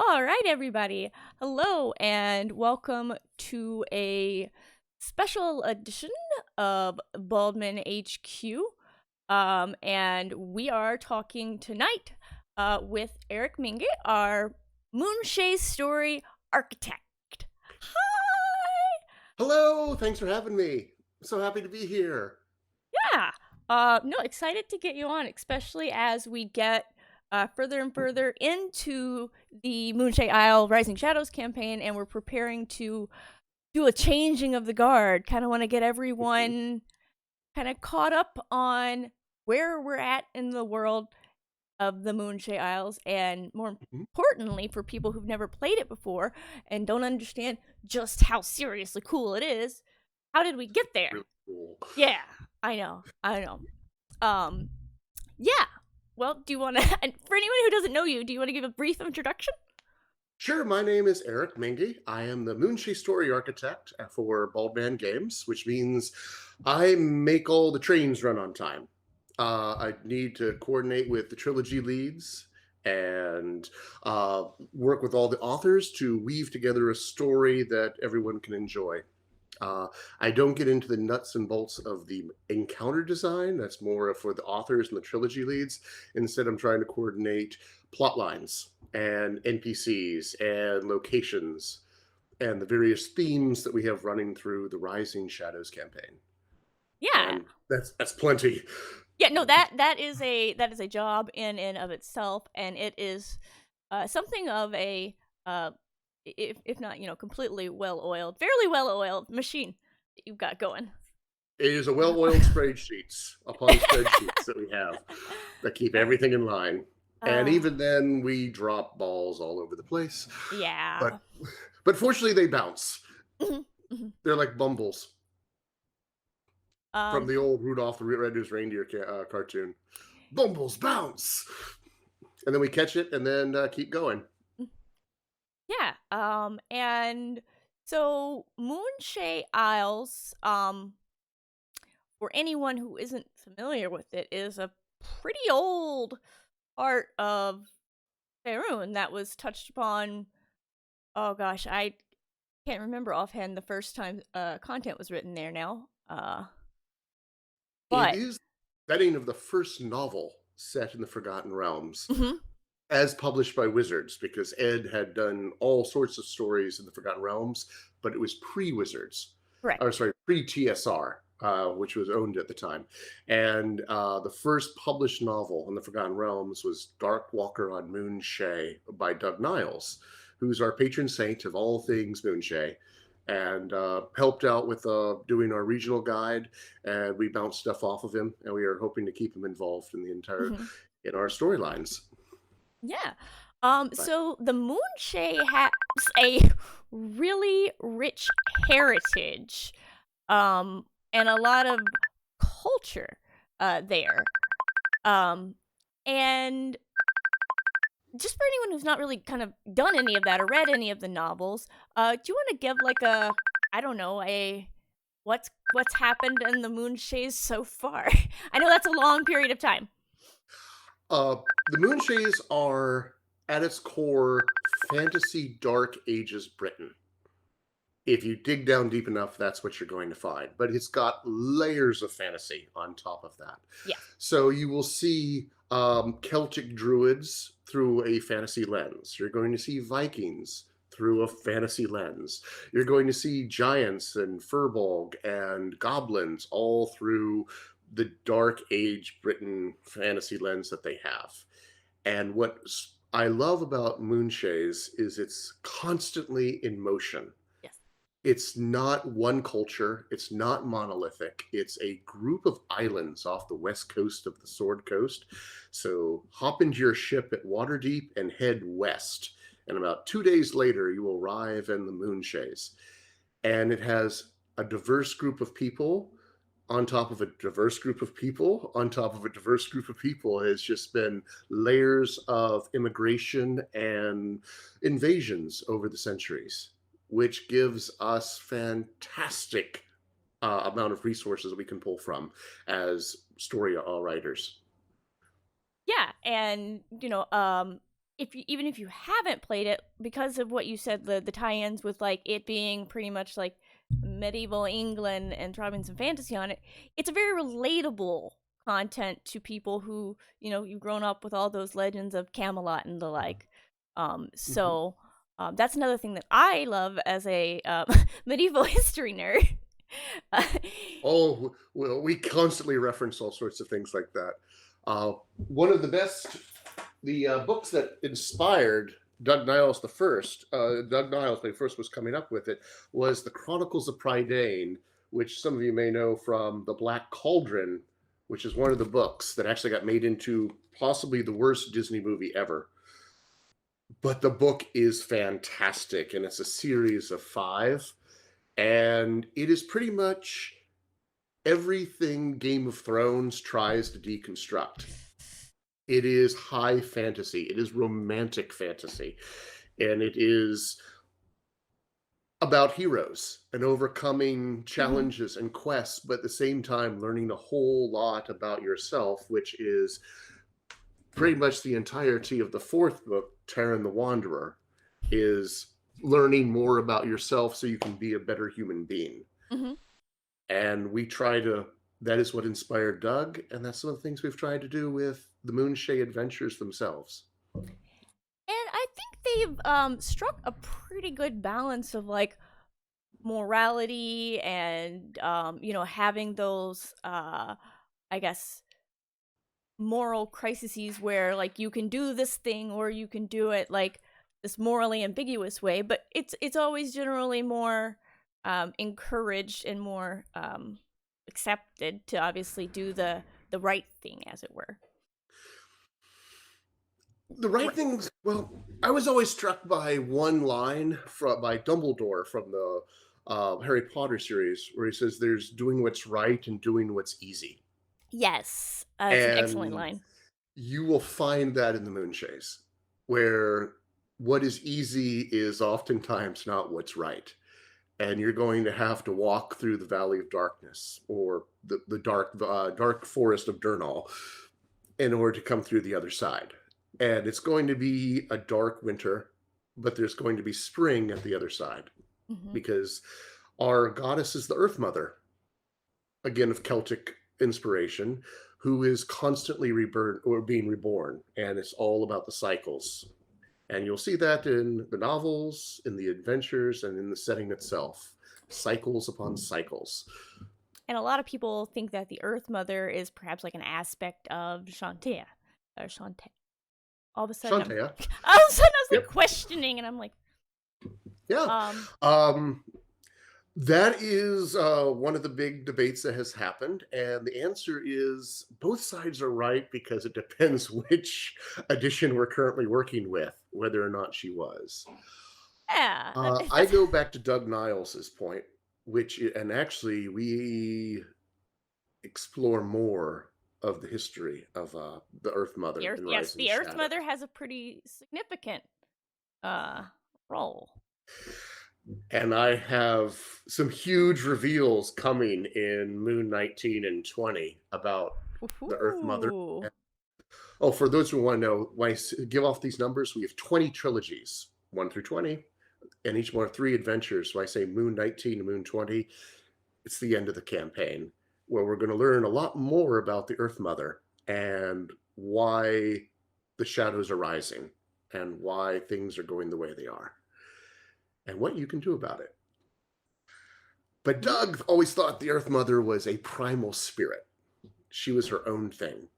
All right, everybody. Hello, and welcome to a special edition of Baldman HQ. And we are talking tonight with Eric Menge, our Moonshae story architect. Hi! Hello, thanks for having me. I'm so happy to be here. Yeah. No, excited to get you on, especially as we get further and further into the Moonshae Isle Rising Shadows campaign, and we're preparing to do a changing of the guard. Kind of want to get everyone kind of caught up on where we're at in the world of the Moonshae Isles, and more importantly, for people who've never played it before and don't understand just how seriously cool it is, how did we get there? Really cool. Yeah, I know. Yeah. Well, do you want to, and for anyone who doesn't know you, do you want to give a brief introduction? Sure, my name is Eric Menge. I am the Moonshae story architect for Baldman Games, which means I make all the trains run on time. I need to coordinate with the Trilogy leads and work with all the authors to weave together a story that everyone can enjoy. I don't get into the nuts and bolts of the encounter design. That's more for the authors and the Trilogy leads. Instead, I'm trying to coordinate plot lines and NPCs and locations and the various themes that we have running through the Rising Shadows campaign. Yeah. And that's plenty. Yeah, no, that is a job in and of itself, and it is something of a if not completely well oiled, fairly well oiled machine that you've got going. It is a well-oiled spreadsheets upon spreadsheets that we have that keep everything in line. And uh, even then, we drop balls all over the place. yeah. But fortunately, they bounce. Mhm, mhm. They're like bumbles from um, the old Rudolph the Red-Nosed Reindeer cartoon. Bumbles bounce, and then we catch it, and then keep going. yeah. And so Moonshae Isles, for anyone who isn't familiar with it, is a pretty old part of Faerun that was touched upon. Oh gosh, I can't remember offhand the first time content was written there now. It But is the setting of the first novel set in the Forgotten Realms, mhm, as published by Wizards, because Ed had done all sorts of stories in the Forgotten Realms, but it was pre-Wizards, correct. or sorry, pre-TSR, which was owned at the time. And the first published novel in the Forgotten Realms was Dark Walker on Moonshae by Doug Niles, who's our patron saint of all things Moonshae, and helped out with doing our regional guide. And we bounced stuff off of him, and we are hoping to keep him involved in the entire Mhm. in our storylines. Yeah. But So the Moonshae has a really rich heritage, and a lot of culture, there. And just for anyone who's not really kind of done any of that or read any of the novels, do you want to give like a, I don't know, a what's happened in the Moonshaes so far? I know that's a long period of time. uh, the Moonshaes are, at its core, fantasy Dark Ages Britain. If you dig down deep enough, that's what you're going to find. But it's got layers of fantasy on top of that. Yeah. So you will see Celtic druids through a fantasy lens. You're going to see Vikings through a fantasy lens. You're going to see giants and furbolg and goblins all through the Dark Age Britain fantasy lens that they have. And what I love about Moonshaes is it's constantly in motion. Yes. It's not one culture. It's not monolithic. It's a group of islands off the west coast of the Sword Coast. So hop into your ship at Waterdeep and head west. And about 2 days later, you will arrive in the Moonshaes. And it has a diverse group of people on top of a diverse group of people on top of a diverse group of people. Has just been layers of immigration and invasions over the centuries, which gives us fantastic amount of resources that we can pull from as story writers. Yeah, and if you, even if you haven't played it, because of what you said, the tie-ins with like it being pretty much like medieval England and dropping some fantasy on it, it's a very relatable content to people who you've grown up with all those legends of Camelot and the like. Mhm. So that's another thing that I love as a medieval history nerd. Oh, well, we constantly reference all sorts of things like that. One of the best, the books that inspired Doug Niles the first, Doug Niles, when he first was coming up with it, was the Chronicles of Prydain, which some of you may know from The Black Cauldron, which is one of the books that actually got made into possibly the worst Disney movie ever. But the book is fantastic, and it's a series of 5, and it is pretty much everything Game of Thrones tries to deconstruct. It is high fantasy, it is romantic fantasy, and it is about heroes and overcoming Mhm. challenges and quests, but at the same time learning a whole lot about yourself, which is pretty much the entirety of the 4th book, Taran the Wanderer, is learning more about yourself so you can be a better human being. Mhm. And we try to, that is what inspired Doug, and that's some of the things we've tried to do with the Moonshae adventures themselves. And I think they've struck a pretty good balance of like morality and having those I guess moral crises where like you can do this thing or you can do it like this morally ambiguous way, but it's always generally more encouraged and more accepted to obviously do the right thing, as it were. The right things. Well, I was always struck by one line by Dumbledore from the Harry Potter series, where he says, "There's doing what's right and doing what's easy," Yes, it's an excellent and line. you will find that in the Moonshaes, where what is easy is oftentimes not what's right, and you're going to have to walk through the Valley of Darkness or the dark forest of Durnall in order to come through the other side. And it's going to be a dark winter, but there's going to be spring at the other side, Mm-hmm. because our goddess is the Earth Mother, again of Celtic inspiration, who is constantly being reborn, and it's all about the cycles. And you'll see that in the novels, in the adventures, and in the setting itself. Cycles upon cycles. And a lot of people think that the Earth Mother is perhaps like an aspect of Shantae. Or Shantae. All of a sudden, Shantae. I was like Yep. questioning, and I'm like, Yeah. That is one of the big debates that has happened, and the answer is both sides are right, because it depends which edition we're currently working with, whether or not she was. yeah. I go back to Doug Niles's point, and actually we explore more of the history of the Earth Mother. The Earth Mother has a pretty significant role. And I have some huge reveals coming in Moon 19 and 20 about the Earth Mother. Oh, for those who want to know, when I give off these numbers, we have 20 trilogies, 1 through 20, and each one 3 adventures. So I say Moon 19 and Moon 20, it's the end of the campaign, where we're going to learn a lot more about the Earth Mother and why the shadows are rising and why things are going the way they are, and what you can do about it. But Doug always thought the Earth Mother was a primal spirit. She was her own thing,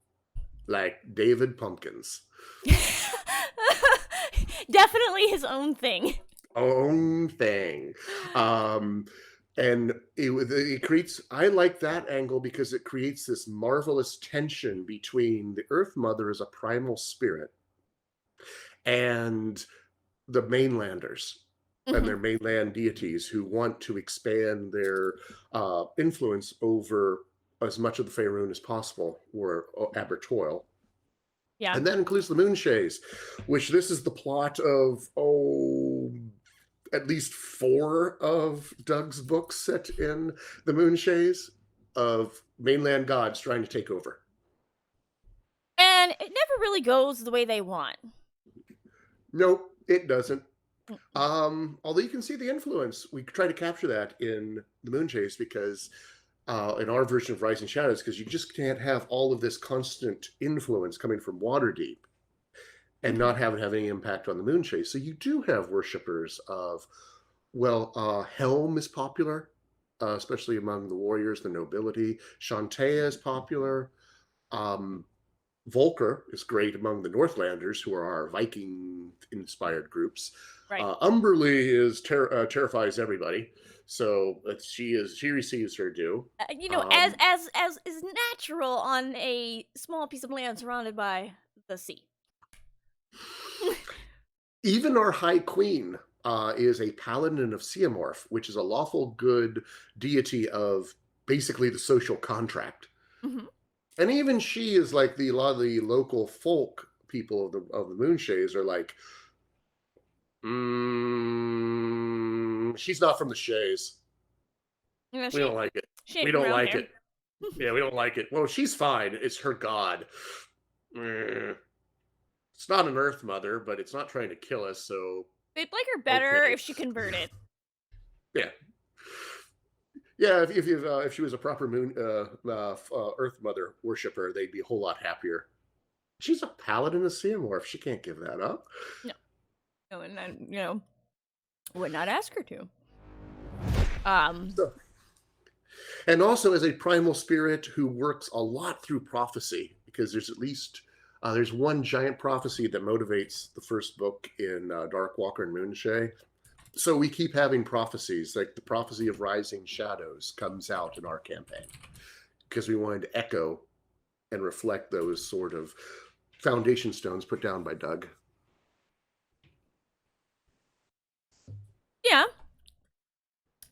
like David Pumpkins. Definitely his own thing. Own thing. And it creates, I like that angle because it creates this marvelous tension between the Earth Mother as a primal spirit and the mainlanders and their mainland deities, who want to expand their influence over as much of the Faerun as possible, or Abertoil. Yeah. And that includes the Moonshaes, which this is the plot of, at least 4 of Doug's books set in the Moonshaes, of mainland gods trying to take over. And it never really goes the way they want. Nope, it doesn't. Although you can see the influence. We try to capture that in the Moonshaes, because in our version of Rising Shadows, because you just can't have all of this constant influence coming from Waterdeep and not have any impact on the Moonshaes. So you do have worshippers of, Helm is popular, especially among the warriors, the nobility. Shantae is popular. Volker is great among the Northlanders, who are our Viking-inspired groups. Right. Umberlee is terrifies everybody, so she receives her due. As is natural on a small piece of land surrounded by the sea. Even our High Queen is a paladin of Seamorph, which is a lawful good deity of basically the social contract. Mm-hmm. And even she is like a lot of the local folk people of the Moonshaes are like, she's not from the Shays. We don't like it. We don't like it. Yeah, we don't like it. Well, she's fine. It's her god. It's not an Earth Mother, but it's not trying to kill us, so... They'd like her better if she converted. Yeah. Yeah, if she was a proper Earth Mother worshipper, they'd be a whole lot happier. She's a paladin of Seamorph. She can't give that up. No. And I, would not ask her to. Um, So, and also as a primal spirit who works a lot through prophecy, because there's at least there's one giant prophecy that motivates the first book in Darkwalker and Moonshae. So we keep having prophecies, like the prophecy of rising shadows comes out in our campaign, because we wanted to echo and reflect those sort of foundation stones put down by Doug. yeah,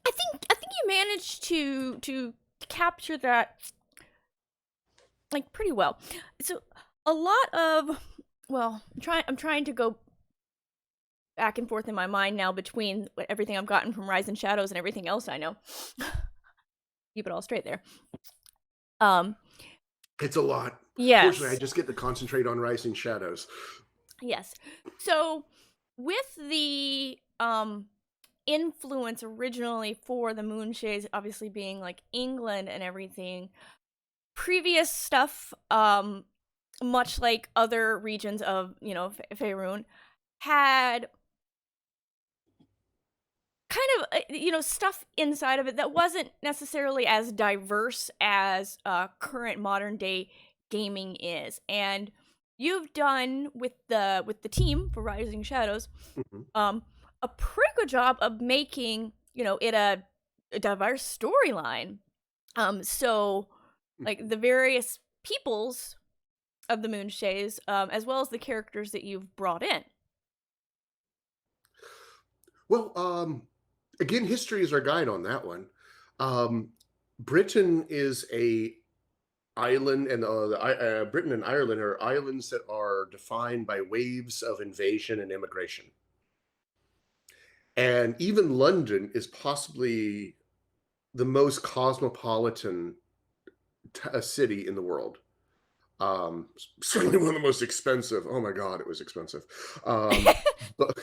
I think you managed to capture that like pretty well. So a lot of I'm trying to go back and forth in my mind now between everything I've gotten from Rise and Shadows and everything else I know. Keep it all straight there. It's a lot. Yes. Fortunately, I just get to concentrate on Rising Shadows. Yes. So with the influence originally for the Moonshaes obviously being like England and everything, previous stuff, much like other regions of, Faerun, had kind of, stuff inside of it that wasn't necessarily as diverse as current modern day gaming is. And you've done with the team for Rising Shadows, a pretty good job of making, it a diverse storyline. So like the various peoples of the Moonshaes, as well as the characters that you've brought in. Well, again, history is our guide on that one. Britain is a island, and Britain and Ireland are islands that are defined by waves of invasion and immigration. And even London is possibly the most cosmopolitan city in the world. Certainly one of the most expensive. Oh my God, it was expensive. But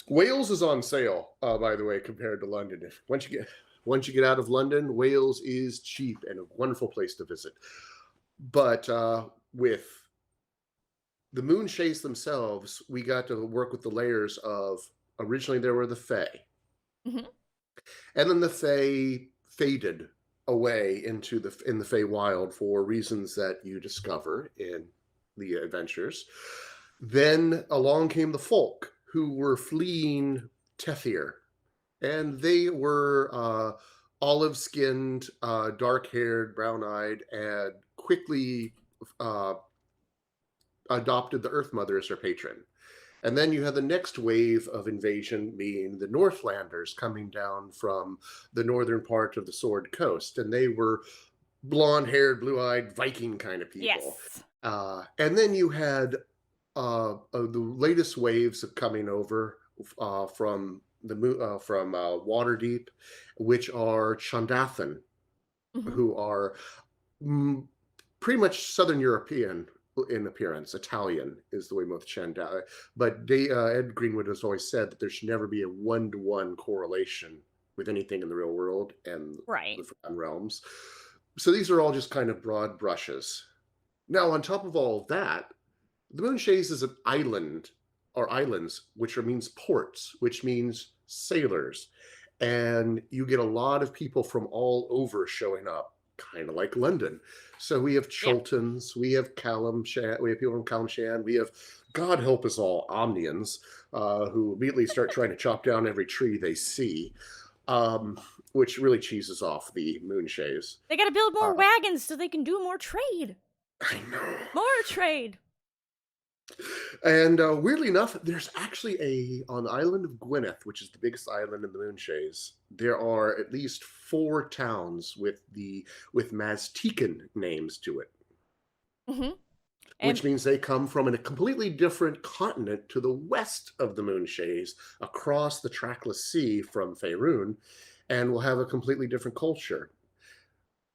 Wales is on sale, by the way, compared to London. Once you get out of London, Wales is cheap and a wonderful place to visit. But with the Moonshaes themselves, we got to work with the layers of, originally there were the Fae. Mm-hmm. And then the Fae faded away in the Feywild for reasons that you discover in the adventures. Then along came the folk who were fleeing Tethir, and they were olive-skinned, dark-haired, brown-eyed, and quickly adopted the Earth Mother as their patron. And then you had the next wave of invasion being the Northlanders coming down from the northern part of the Sword Coast. And they were blonde-haired, blue-eyed Viking kind of people. Yes. And then you had the latest waves of coming over from Waterdeep, which are Chandathan, who are pretty much Southern European in appearance. Italian is the way most Chandathan. But Ed Greenwood has always said that there should never be a one-to-one correlation with anything in the real world and the Forgotten Realms. So these are all just kind of broad brushes. Now, on top of all of that, the Moonshaes is an island, or islands, which means ports, which means sailors. And you get a lot of people from all over showing up, kind of like London. So we have Chultans, we have Calamshan, we have people from Calamshan, we have, God help us all, Omnians, who immediately start trying to chop down every tree they see, which really cheeses off the Moonshaes. They got to build more wagons so they can do more trade. I know. More trade. And weirdly enough, there's actually on the island of Gwyneth, which is the biggest island in the Moonshaes, there are at least 4 towns with Maztecan names to it. Which means they come from a completely different continent to the west of the Moonshaes, across the trackless sea from Faerun, and will have a completely different culture.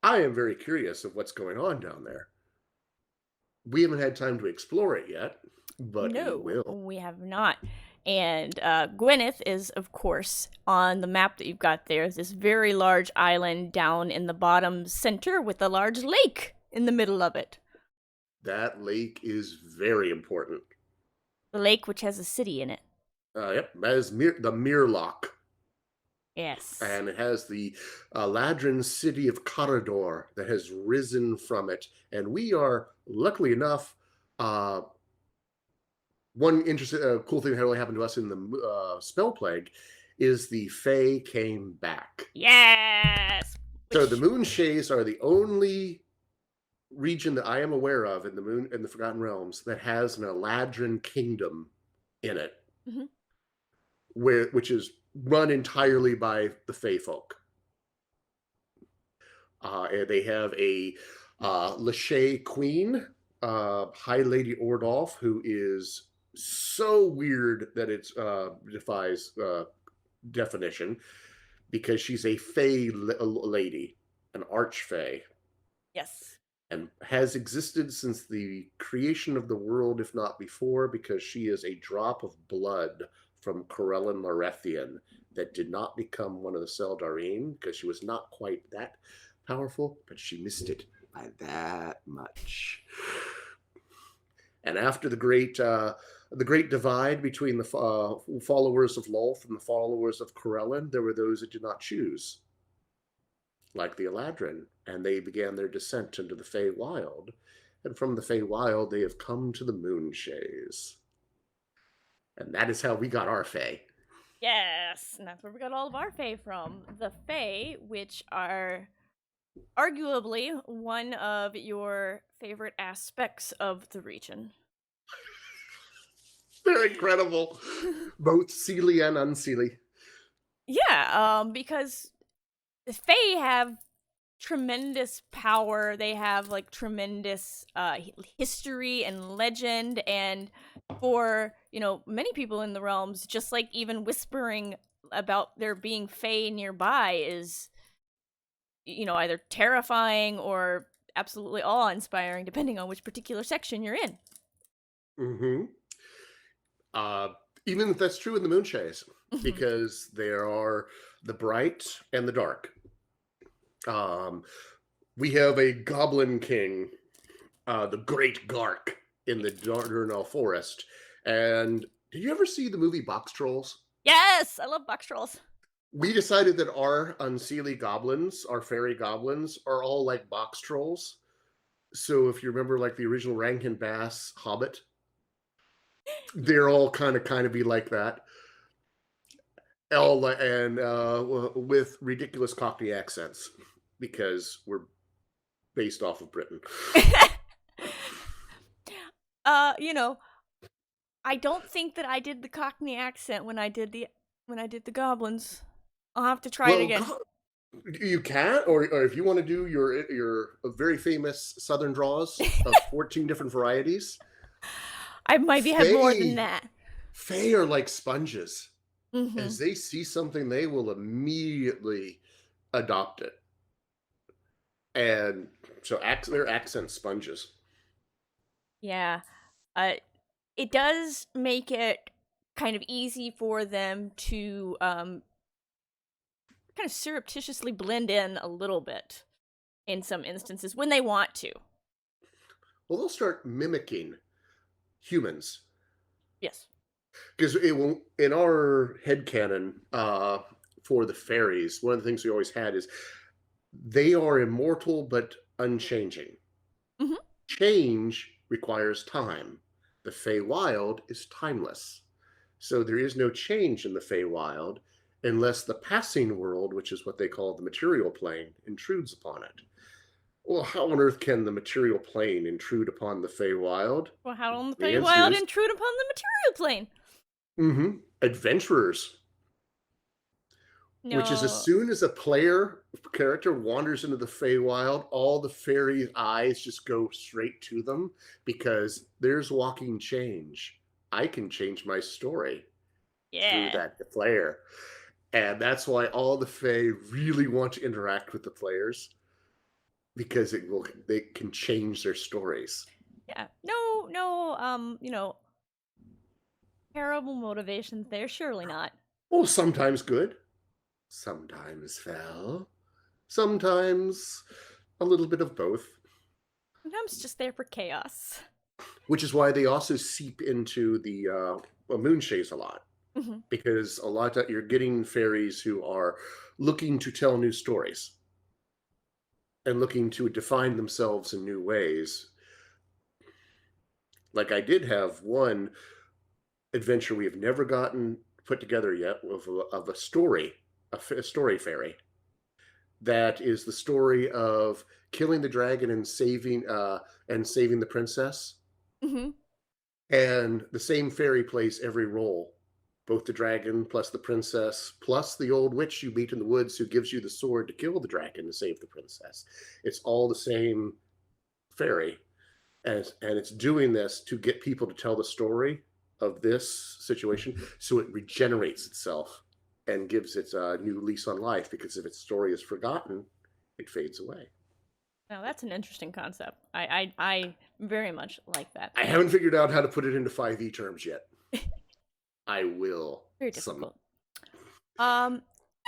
I am very curious of what's going on down there. We haven't had time to explore it yet, but no, we will. We have not. And Gwyneth is, of course, on the map that you've got there, this very large island down in the bottom center with a large lake in the middle of it. That lake is very important. The lake which has a city in it. Yep, that is the Mirlock. Yes. And it has the Ladrin city of Corridor that has risen from it. And we are, luckily enough, uh, one interesting, cool thing that really happened to us in the Spell Plague is the Fae came back. Yes. So the Which Moonshaes are the only region that I am aware of in the Forgotten Realms that has an Eladrin kingdom in it, mhm. which is run entirely by the Fae folk. And they have a Lachey queen, High Lady Ordolph, who is so weird that it defies definition because she's a Fey lady, an archfey, Yes. and has existed since the creation of the world, if not before, because she is a drop of blood from Corellin Lorethian that did not become one of the Seldarine because she was not quite that powerful, but she missed it by that much. And after the great divide between the followers of Lolth and the followers of Corellin, there were those that did not choose, like the Eladrin, and they began their descent into the Feywild. And from the Feywild, they have come to the Moonshaes. And that is how we got our Fey. Yes. And that's where we got all of our Fae from. The Fae, which are arguably one of your favorite aspects of the region. They're incredible. Both Seelie and Unseelie. Yeah, because the Fae have tremendous power. They have like tremendous history and legend, and for many people in the realms, just like even whispering about there being Fae nearby is either terrifying or absolutely awe-inspiring, depending on which particular section you're in. Mm-hmm. Even if that's true in the Moonshaes, because there are the bright and the dark. We have a Goblin King, the Great Gark, in the Durnell Forest. And did you ever see the movie Box Trolls? Yes, I love box trolls. We decided that our Unseelie goblins, our fairy goblins, are all like box trolls. So if you remember, like the original Rankin Bass Hobbit, they're all kind of be like that. All and with ridiculous Cockney accents because we're based off of Britain. I don't think that I did the Cockney accent when I did the goblins. I'll have to try it again. You can, or if you want to do your very famous Southern draws of 14 different varieties. I might have more than that. Fae are like sponges. Mm-hmm. As they see something, they will immediately adopt it. And so they're accent sponges. Yeah. It does make it kind of easy for them to kind of surreptitiously blend in a little bit in some instances when they want to. Well, they'll start mimicking humans. Yes. Because in our headcanon for the fairies, one of the things we always had is they are immortal but unchanging. Mm-hmm. Change requires time. The Feywild is timeless. So there is no change in the Feywild unless the passing world, which is what they call the material plane, intrudes upon it. Well, how on earth can the material plane intrude upon the Feywild? Well, how on the Feywild intrude upon the material plane? Mm-hmm. Adventurers. No. Which is as soon as a player character wanders into the Feywild, all the fairy eyes just go straight to them because there's walking change. I can change my story through that player. And that's why all the Fae really want to interact with the players because they can change their stories. Yeah. No, terrible motivations there, surely not. Well, sometimes good. Sometimes fell. Sometimes a little bit of both. Sometimes just there for chaos. Which is why they also seep into the Moonshaes a lot. Mhm. because a lot of you're getting fairies who are looking to tell new stories and looking to define themselves in new ways. Like I did have one adventure we have never gotten put together yet of a story, a story fairy that is the story of killing the dragon and saving the princess. Mhm. And the same fairy plays every role, both the dragon plus the princess plus the old witch you meet in the woods who gives you the sword to kill the dragon to save the princess. It's all the same fairy, and it's doing this to get people to tell the story of this situation, so it regenerates itself and gives it a new lease on life. Because if its story is forgotten, it fades away. Now that's an interesting concept. I very much like that. I haven't figured out how to put it into 5e terms yet. I will. Very Some. difficult. Um,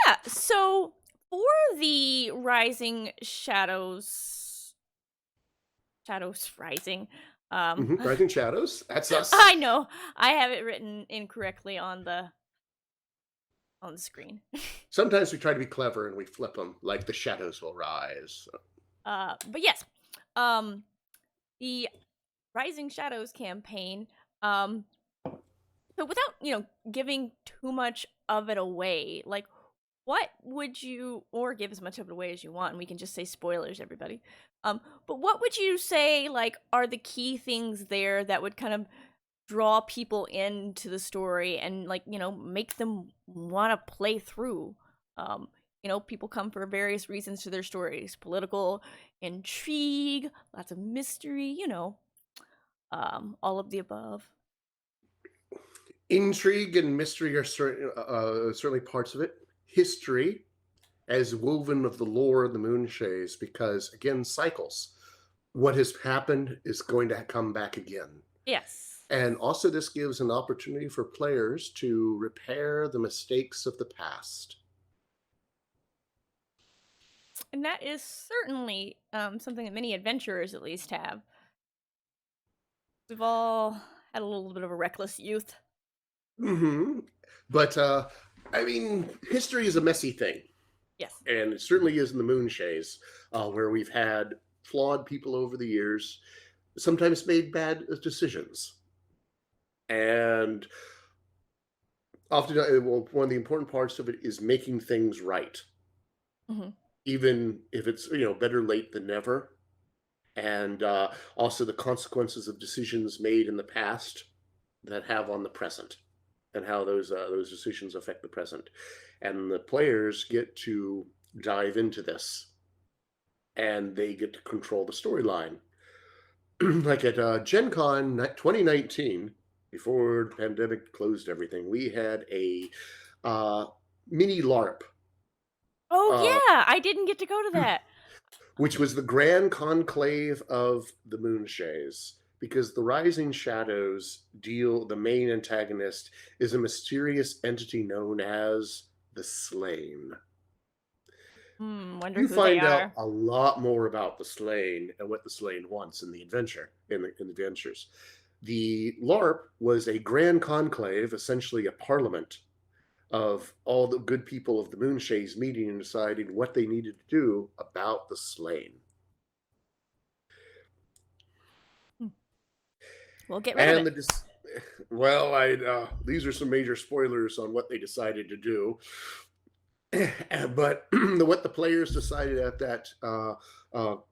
yeah. So for the Rising Shadows Rising. Rising Shadows. That's us. I know I have it written incorrectly on the screen. Sometimes we try to be clever and we flip them, like the shadows will rise. But yes, um, the Rising Shadows campaign. So without giving too much of it away, like what would you, or give as much of it away as you want, and we can just say spoilers, everybody. But what would you say like are the key things there that would kind of draw people into the story and like make them want to play through? People come for various reasons to their stories: political intrigue, lots of mystery, all of the above. Intrigue and mystery are certainly parts of it. History, as woven of the lore of the Moonshaes, because again, cycles. What has happened is going to come back again. Yes. And also, this gives an opportunity for players to repair the mistakes of the past. And that is certainly something that many adventurers at least have. We've all had a little bit of a reckless youth. Hmm. But I mean, history is a messy thing, Yes. and it certainly is in the Moonshaes, where we've had flawed people over the years, sometimes made bad decisions, and often, one of the important parts of it is making things right, Hmm. even if it's better late than never. And also the consequences of decisions made in the past that have on the present, and how those decisions affect the present. And the players get to dive into this, and they get to control the storyline. Like at Gen Con 2019, before the pandemic closed everything, we had a uh, mini LARP, Oh uh, yeah, I didn't get to go to that. which was the grand conclave of the Moonshaes. Because the Rising Shadows the main antagonist is a mysterious entity known as the Slain. Wonder You who they find out are. a lot more about the Slain and what the Slain wants in the adventure, in the adventures. The LARP was a grand conclave, essentially a parliament of all the good people of the Moonshaes meeting and deciding what they needed to do about the Slain. Hmm. We'll get rid of And it. well, I these are some major spoilers on what they decided to do. But what the players decided at that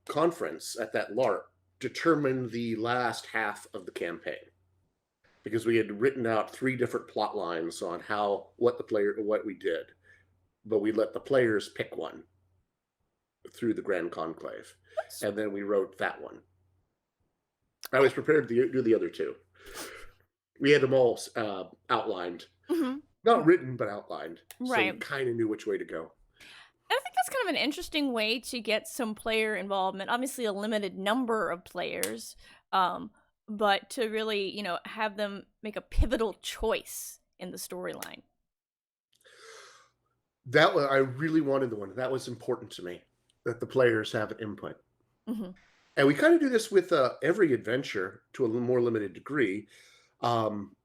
conference, at that LARP, determined the last half of the campaign, because we had written out 3 different plot lines on what we did, but we let the players pick one through the Grand Conclave, and then we wrote that one. I was prepared to do the other 2. We had them all outlined, Hmm. not written but outlined, so we Right. kind of knew which way to go. I think that's kind of an interesting way to get some player involvement. Obviously, a limited number of players, but to really, have them make a pivotal choice in the storyline. I really wanted the one that was important to me, that the players have an input. Hmm. And we kind of do this with every adventure to a more limited degree. Um,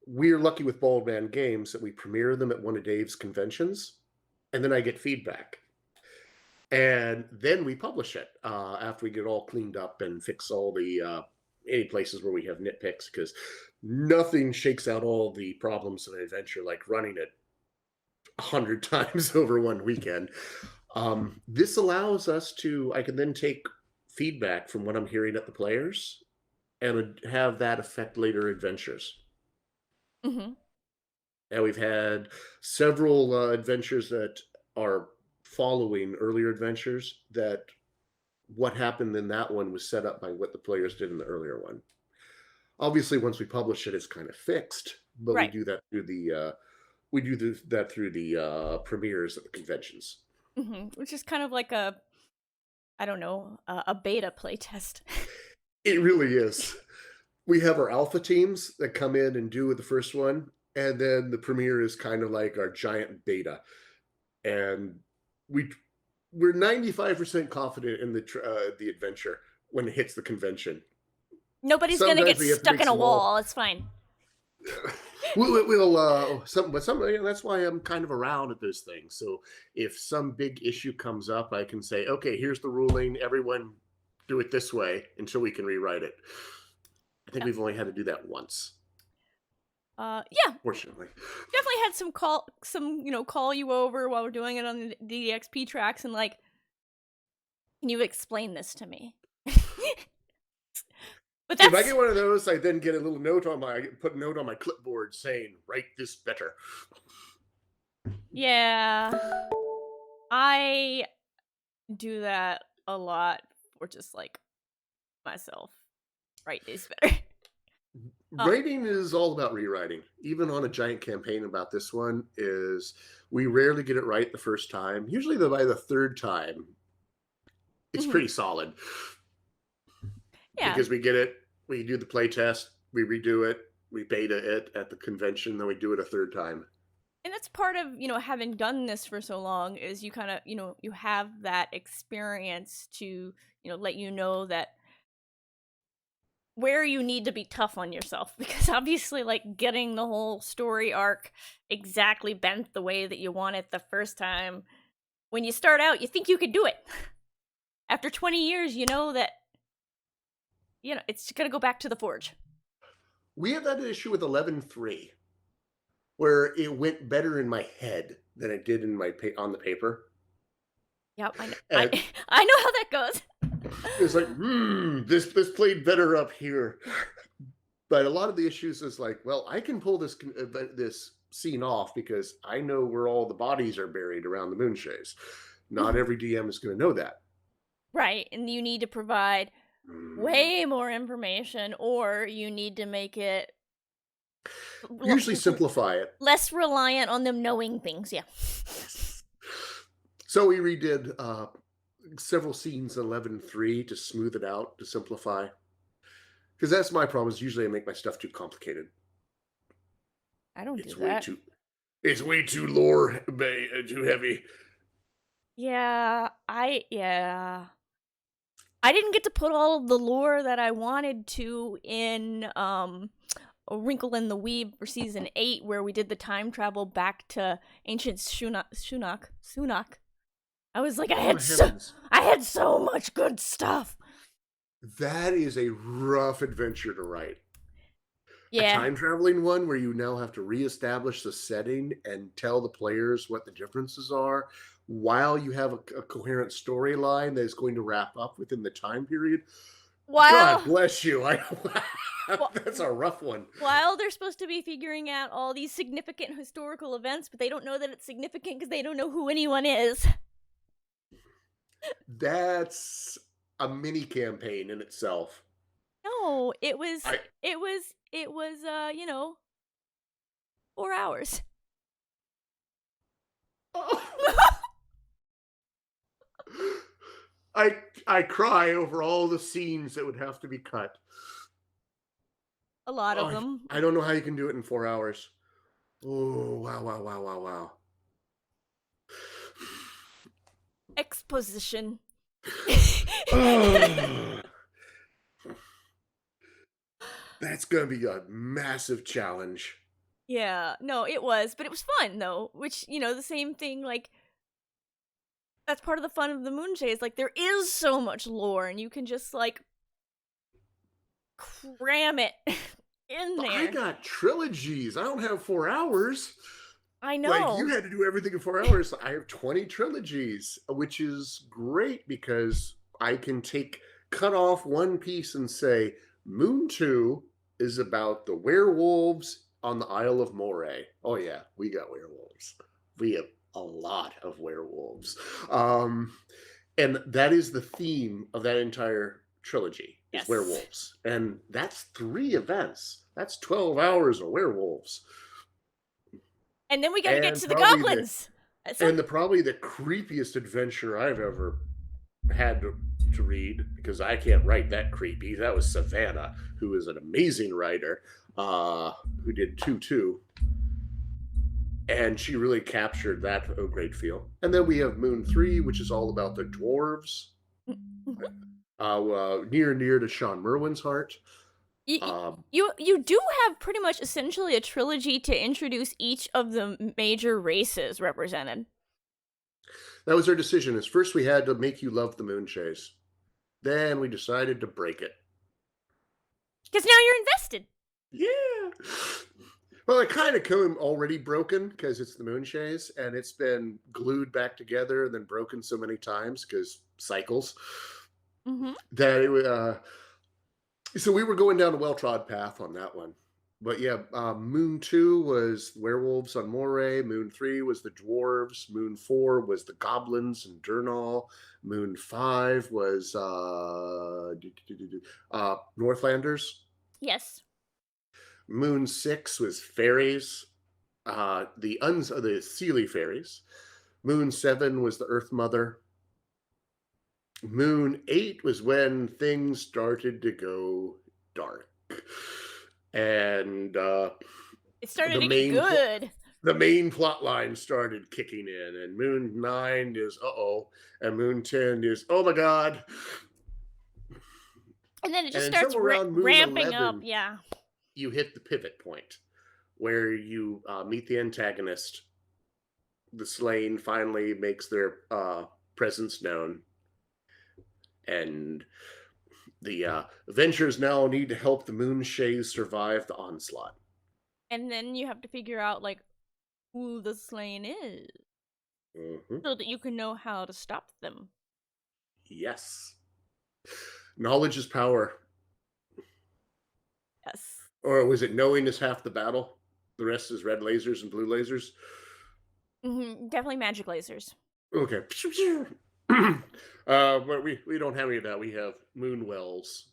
we're lucky with Baldman Games that we premiere them at one of Dave's conventions, and then I get feedback. And then we publish it after we get it all cleaned up and fix all the any places where we have nitpicks, because nothing shakes out all the problems of an adventure like running it 100 times over one weekend. This allows us to, I can then take feedback from what I'm hearing at the players and have that affect later adventures. Mm-hmm. And we've had several adventures that are following earlier adventures that what happened in that one was set up by what the players did in the earlier one. Obviously, once we publish it, it's kind of fixed, but Right. we do that through the premieres at the conventions. Mm-hmm. Which is kind of like a, I don't know, a beta playtest. It really is. We have our alpha teams that come in and do the first one, and then the premiere is kind of like our giant beta, and we're 95% confident in the adventure when it hits the convention. Nobody's gonna get Sometimes we have to stuck make in a some wall. It's fine. That's why I'm kind of around at those things. So if some big issue comes up, I can say, okay, here's the ruling. Everyone do it this way until we can rewrite it. I think we've only had to do that once. Yeah, Fortunately. definitely had call you over while we're doing it on the XP tracks and like, can you explain this to me? But if I get one of those, I then get a little note put a note on my clipboard saying, write this better. Yeah, I do that a lot for just like myself. Write this better. Writing is all about rewriting. Even on a giant campaign about this one, is we rarely get it right the first time. Usually by the third time, it's pretty solid. Yeah. Because we get it, we do the play test, we redo it, we beta it at the convention, then we do it a third time. And that's part of, having done this for so long is you kind of, you have that experience to, let you know that where you need to be tough on yourself, because obviously like getting the whole story arc exactly bent the way that you want it the first time, when you start out you think you could do it. After 20 years you know that it's gonna go back to the forge. We have that issue with 11.3 where it went better in my head than it did in on the paper. Yep, I know. I know how that goes. It's like, this played better up here. But a lot of the issues is like, well, I can pull this scene off because I know where all the bodies are buried around the Moonshaes. Not every DM is going to know that. Right, and you need to provide way more information, or you need to make it... Usually simplify it. Less reliant on them knowing things, yeah. So we redid several scenes in 11.3 to smooth it out, to simplify. Because that's my problem, is usually I make my stuff too complicated. I don't do that. It's way too lore, too heavy. Yeah, I didn't get to put all of the lore that I wanted to in A Wrinkle in the Weave for season 8, where we did the time travel back to ancient Sunak. I was like, I had so much good stuff. That is a rough adventure to write. Yeah. A time traveling one where you now have to reestablish the setting and tell the players what the differences are while you have a coherent storyline that is going to wrap up within the time period. God bless you. That's a rough one. While they're supposed to be figuring out all these significant historical events, but they don't know that it's significant because they don't know who anyone is. That's a mini campaign in itself. No, it was 4 hours. I cry over all the scenes that would have to be cut. A lot of them. I don't know how you can do it in 4 hours. Oh, wow. Exposition. That's going to be a massive challenge. Yeah, no, it was, but it was fun though. Which the same thing. Like that's part of the fun of the Moonshae is like there is so much lore, and you can just like cram it in But I there. got trilogies. I don't have 4 hours. I Like you know. had to do everything in 4 hours. I have 20 trilogies, which is great because I can cut off one piece and say Moon 2 is about the werewolves on the Isle of Moray. Oh yeah, we got werewolves. We have a lot of werewolves. Um, and that is the theme of that entire trilogy is Yes. werewolves. And that's 3 events. That's 12 hours of werewolves. And then we got to get And to the probably the goblins. So and the probably the creepiest adventure I've ever had to read, because I can't write that creepy. That was Savannah, who is an amazing writer, who did 2-2. And she really captured that a great feel. And then we have Moon 3, which is all about the dwarves, near and near to Sean Merwin's heart. you, Um, you do have pretty much essentially a trilogy to introduce each of the major races represented. that was our decision. Is first we had to make you love the Moonshaes. Then we decided to break it. Because now you're invested. Yeah. Well, it kind of came already broken because it's the Moonshaes, and it's been glued back together and then broken so many times because cycles Mm-hmm. that so we were going down a well-trod path on that one. But yeah, Moon 2 was werewolves on Moray. Moon 3 was the dwarves. Moon 4 was the goblins and Durnall. Moon 5 was Northlanders. Yes. Moon 6 was fairies, the Seelie fairies. Moon 7 was the Earth Mother. Moon 8 was when things started to go dark. And It started the to get main good. the main plot line started kicking in, and Moon 9 is uh-oh, and Moon 10 is oh my god. And then it just And starts somewhere around Moon ramping up. 11, Yeah. you hit the pivot point where you meet the antagonist. The slain finally makes their presence known, and the Avengers now need to help the Moonshaes survive the onslaught. And then you have to figure out, like, who the slain is Mm-hmm. so that you can know how to stop them. Yes. Knowledge is power. Yes. Or was it knowing is half the battle? The rest is red lasers and blue lasers? Mm-hmm. Definitely magic lasers. Okay. But we don't have any of that. We have moon wells,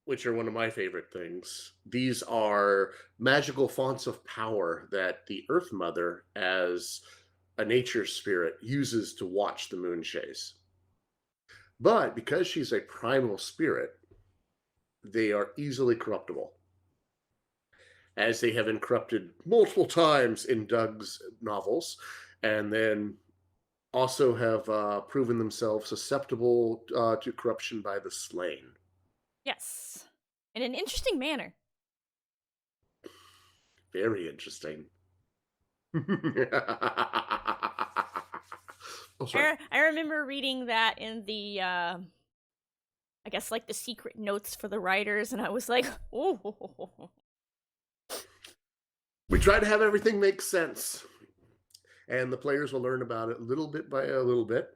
which are one of my favorite things. These are magical fonts of power that the Earth Mother, as a nature spirit, uses to watch the Moonshaes. But because she's a primal spirit, they are easily corruptible, as they have been corrupted multiple times in Doug's novels, and then also have proven themselves susceptible to corruption by the slain. Yes. In an interesting manner. Very interesting. Oh, sorry. I remember reading that in the, I guess, like, the secret notes for the writers, and I was like, oh. We try to have everything make sense, and the players will learn about it little bit by a little bit.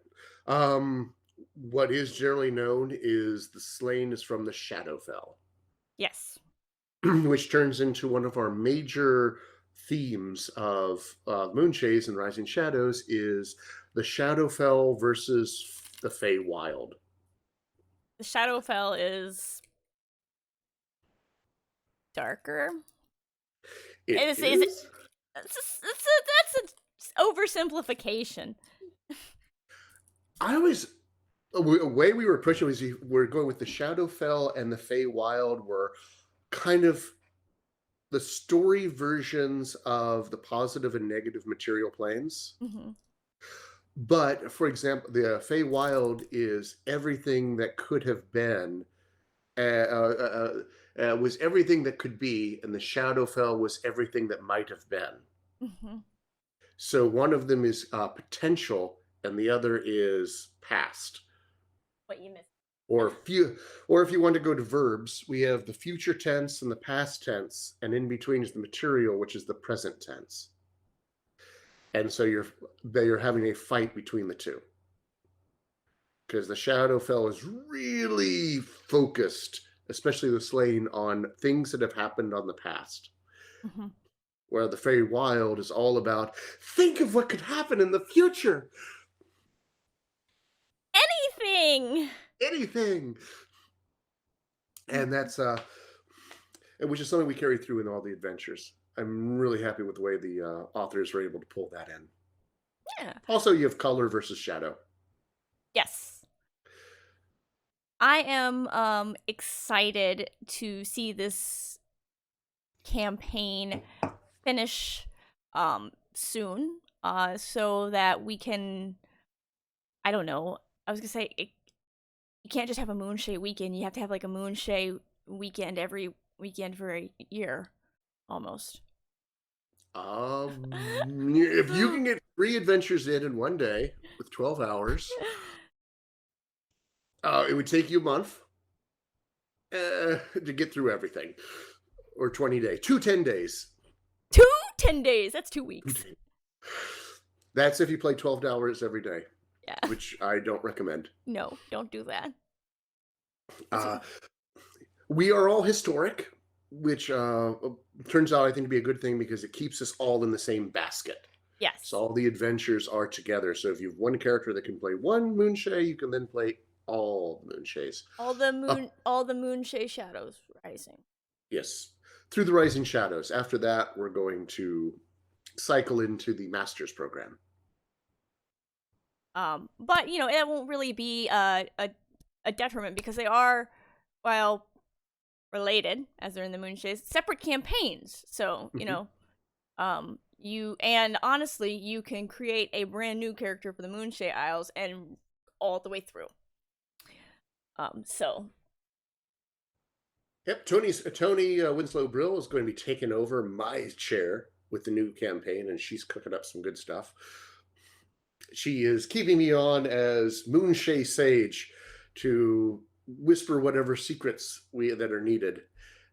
What is generally known is the slain is from the Shadowfell, Yes. which turns into one of our major themes of Moonshaes and Rising Shadows is the Shadowfell versus the Feywild. The Shadowfell is darker. It Is that's an oversimplification. I always the way we were pushing was we're going with the Shadowfell and the Feywild were kind of the story versions of the positive and negative material planes. Mm-hmm. But for example, the Feywild is everything that could have been, was everything that could be, and the Shadowfell was everything that might have been. Hmm. So one of them is potential, and the other is past. What you missed. Or if you want to go to verbs, we have the future tense and the past tense, and in between is the material, which is the present tense. And so you're having a fight between the two, because the Shadowfell is really focused, especially the slaying, on things that have happened on the past. Hmm. Where the Feywild is all about think of what could happen in the future. Anything. Anything. And that's which is something we carry through in all the adventures. I'm really happy with the way the authors were able to pull that in. Yeah. Also, you have color versus shadow. Yes. I am excited to see this campaign finish soon, so that we can, I don't know, I was gonna say you can't just have a Moonshae weekend, you have to have like a Moonshae weekend every weekend for a year almost. If you can get 3 adventures in one day with 12 hours, it would take you a month to get through everything, or 20 days, 10 days. 10 days, that's 2 weeks. That's if you play 12 hours every day. Yeah. Which I don't recommend. No, don't do that. We are all historic, which turns out, I think, to be a good thing because it keeps us all in the same basket. Yes. So all the adventures are together. So if you have one character that can play one Moonshae, you can then play all the Moonshaes. All the Moonshae Shadows Rising. Yes. Through the Rising Shadows. After that, we're going to cycle into the Masters program. But it won't really be a detriment because they are, well, related as they're in the Moonshaes, separate campaigns. So and honestly, you can create a brand new character for the Moonshae Isles and all the way through. Yep, Tony Winslow Brill is going to be taking over my chair with the new campaign, and she's cooking up some good stuff. She is keeping me on as Moonshae Sage to whisper whatever secrets that are needed,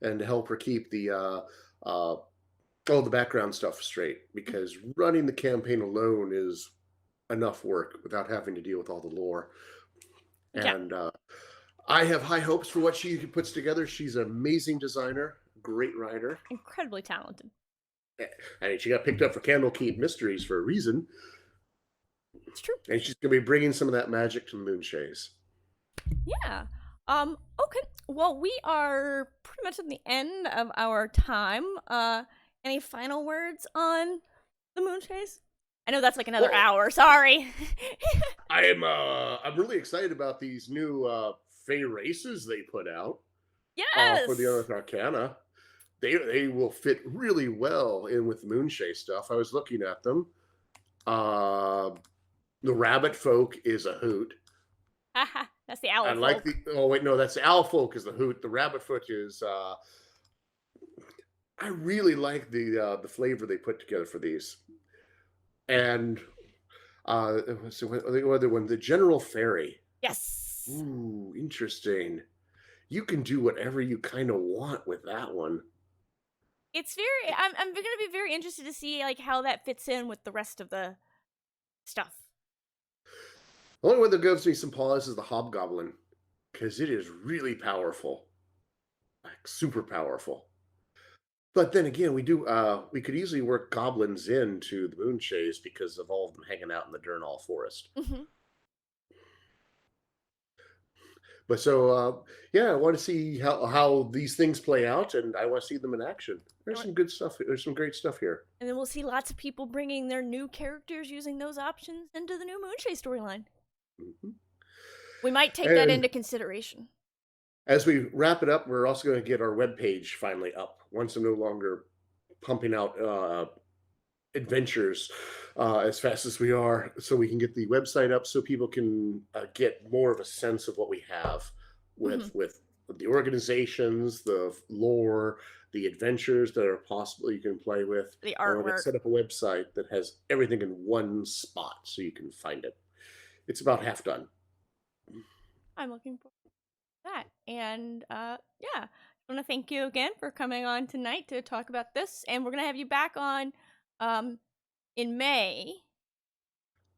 and to help her keep the background stuff straight. Because running the campaign alone is enough work without having to deal with all the lore. Yeah. And I have high hopes for what she puts together. She's an amazing designer, great writer, incredibly talented. And she got picked up for Candlekeep Mysteries for a reason. It's true. And she's going to be bringing some of that magic to the Moonshaes. Yeah. Okay. Well, we are pretty much at the end of our time. Any final words on the Moonshaes? I know that's like another hour. Sorry. I'm really excited about these new Fey races they put out. Yes. For the Unearthed Arcana. They will fit really well in with the Moonshae stuff. I was looking at them. The rabbit folk is a hoot. That's the owl folk. That's the owl folk is the hoot. The rabbit folk is I really like the flavor they put together for these. And the other one, the General Fairy. Yes. Ooh, interesting. You can do whatever you kind of want with that one. It's very. I'm going to be very interested to see like how that fits in with the rest of the stuff. The only one that gives me some pause is the Hobgoblin, because it is really powerful, like super powerful. But then again, we could easily work goblins into the Moonshaes because of all of them hanging out in the Durnall Forest. Mm-hmm. But I want to see how these things play out, and I want to see them in action. There's some good stuff. There's some great stuff here. And then we'll see lots of people bringing their new characters using those options into the new Moonshae storyline. Mm-hmm. We might take that into consideration. As we wrap it up, we're also going to get our webpage finally up. Once I'm no longer pumping out adventures as fast as we are, so we can get the website up so people can get more of a sense of what we have with the organizations, the lore, the adventures that are possible you can play with. The And we're going to artwork. set up a website that has everything in one spot so you can find it. It's about half done. I'm looking forward to that. And yeah, I want to thank you again for coming on tonight to talk about this. And we're going to have you back on um, in May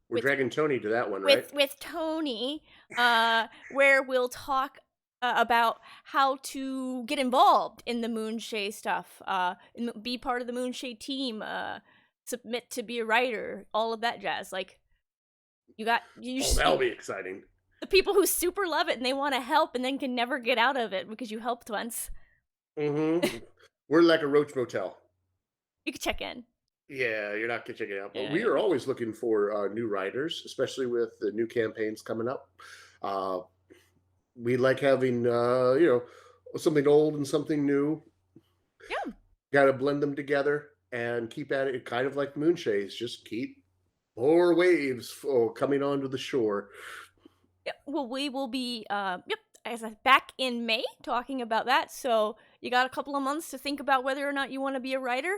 We're with dragging Tony to that one, right? with Tony, where we'll talk about how to get involved in the Moonshae stuff, be part of the Moonshae team, submit to be a writer, all of that jazz. Like Oh, that'll be exciting. the people who super love it and they want to help and then can never get out of it because you helped once. We're like a Roach Motel. You can check in. Yeah, you're not checking it out. But Yeah, we yeah. are always looking for new writers, especially with the new campaigns coming up. Uh, we like having, something old and something new. Yeah. Got to blend them together and keep at it, kind of like Moonshaes. Just keep more waves coming onto the shore. Yep. Well, we will be back in May talking about that. So you got a couple of months to think about whether or not you want to be a writer.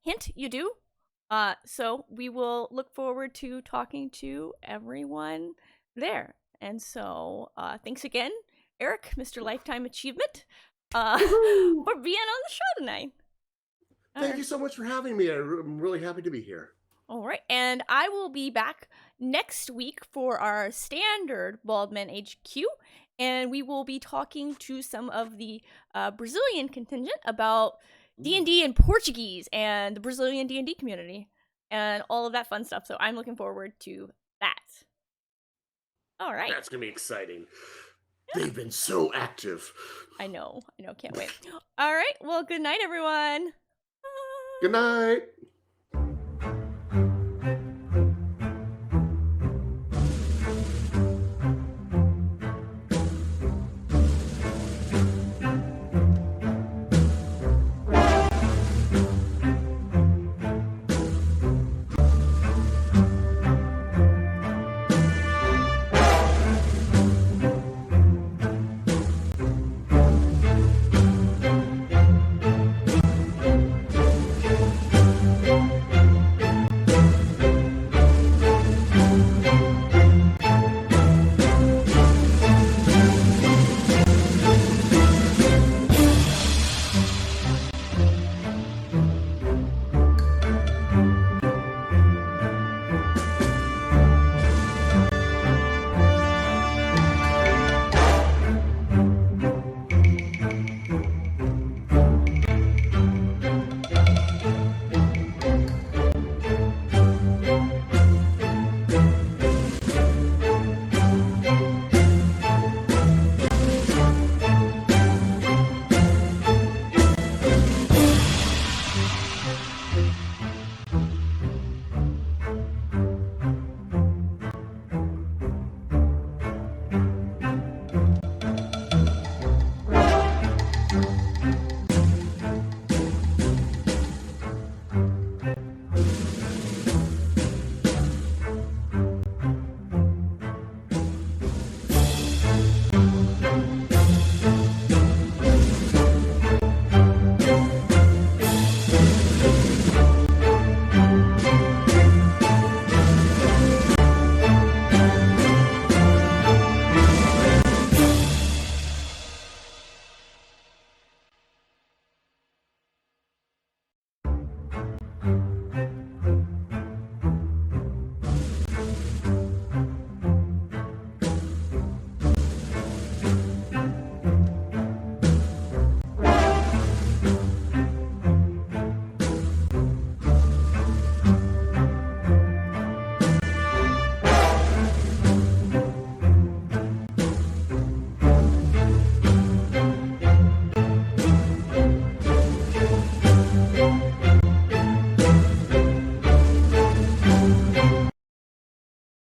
Hint, you do. So we will look forward to talking to everyone there. And so thanks again, Eric, Mr. Lifetime Achievement, for being on the show tonight. Thank you so much for having me. I'm really happy to be here. All right, and I will be back next week for our standard Baldman HQ, and we will be talking to some of the Brazilian contingent about D&D in Portuguese and the Brazilian D&D community and all of that fun stuff. So I'm looking forward to that. All right. That's going to be exciting. Yeah. They've been so active. I know. Can't wait. All right. Well, good night, everyone. Good night.